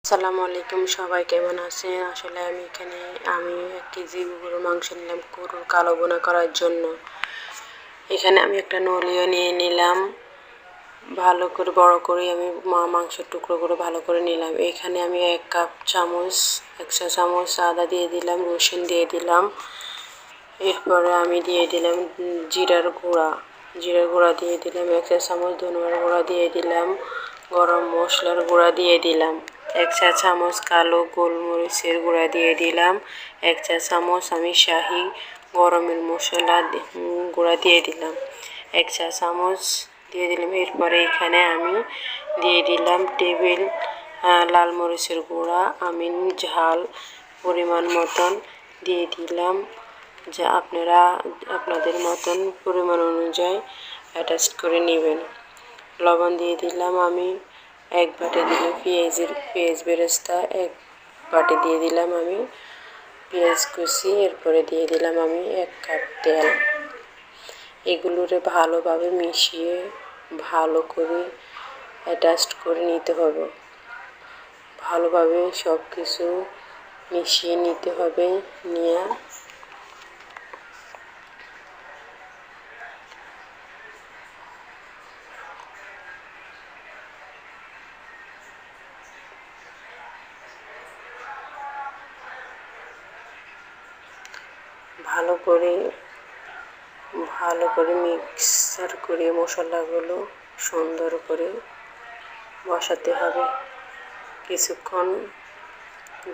আসসালামু আলাইকুম, সবাই কেমন আছেন? আসলে আমি 1 কেজি গরুর মাংস নিলাম গরুর কালো বোনা করার জন্য। এখানে আমি একটা নলিও নিয়ে নিলাম, ভালো করে বড় করে আমি মাংসের টুকরো করে ভালো করে নিলাম। এখানে আমি 1 চা চামচ আদা দিয়ে দিলাম, রসুন দিয়ে দিলাম। এরপরে আমি দিয়ে দিলাম জিরার গুঁড়া দিয়ে দিলাম, 1 চা চামচ ধনিয়ার গুঁড়া দিয়ে দিলাম, গরম মশলার গুঁড়া দিয়ে দিলাম, 1 চা চামচ কালো গোলমরিচের গুঁড়া দিয়ে দিলাম, 1 চা চামচ আমি শাহি গরমের মশলা গুঁড়া দিয়ে দিলাম, 1 চা চামচ দিয়ে দিলাম। এরপরে এখানে আমি দিয়ে দিলাম টেবিল লাল মরিচের গুঁড়া। আমি ঝাল পরিমাণ মতন দিয়ে দিলাম, যা আপনারা আপনাদের মতন পরিমাণ অনুযায়ী অ্যাডজাস্ট করে নেবেন। লবণ দিয়ে দিলাম আমি 1 বাটি দিলাম পেঁয়াজ বেরেস্তা, 1 বাটি দিয়ে দিলাম আমি পেঁয়াজ কুচি। এরপরে দিয়ে দিলাম আমি 1 কাপ তেল। এগুলোরে ভালোভাবে মিশিয়ে ভালো করে অ্যাডজাস্ট করে নিতে হবে। ভালোভাবে সব কিছু মিশিয়ে নিতে হবে। নিয়ে ভালো করে মিক্সার করে মশলাগুলো সুন্দর করে বসাতে হবে। কিছুক্ষণ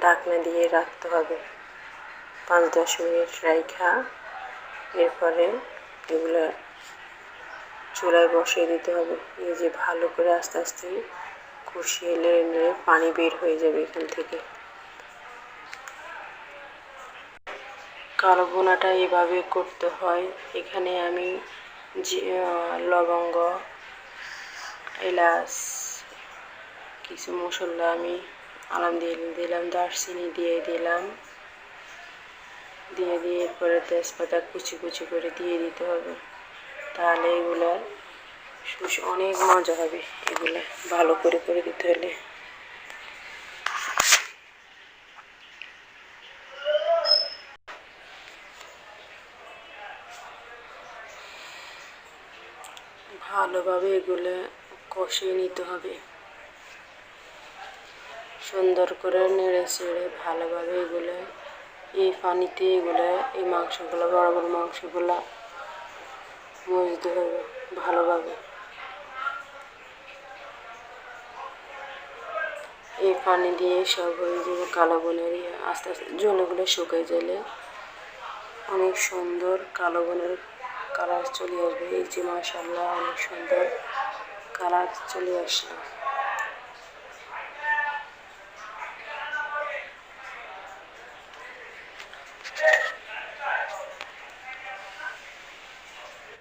ঢাকনা দিয়ে রাখতে হবে, 5-10 মিনিট রাইখা। এরপরে এগুলো চুলায় বসিয়ে দিতে হবে। এই যে ভালো করে আস্তে আস্তে কষিয়ে নিয়ে পানি বের হয়ে যাবে এখান থেকে। কালো বোনাটা এভাবে করতে হয়। এখানে আমি লবঙ্গ, এলাচ, কিছু মশলা আমি আলাম দিয়ে দিলাম, দারচিনি দিয়ে দিলাম, দিয়ে এরপরে তেজপাতা কুচি কুচি করে দিয়ে দিতে হবে। তাহলে এগুলার অনেক মজা হবে। এগুলো ভালো করে দিতে হলে ভালোভাবে এগুলো কষিয়ে নিতে হবে। সুন্দর করে নেড়ে চেড়ে ভালোভাবে এগুলো এই পানিতে এই মাংসগুলো বড় বড় মাংসগুলো মজতে হবে ভালোভাবে। এই পানি দিয়ে সব হয়ে যাবে কালো বোনের। আস্তে আস্তে জলগুলো শুকিয়ে গেলে অনেক সুন্দর কালো বোনের কালার চলে আসবে। এই যে মাশাআল্লাহ, অনেক সুন্দর কালার চলে আসলো।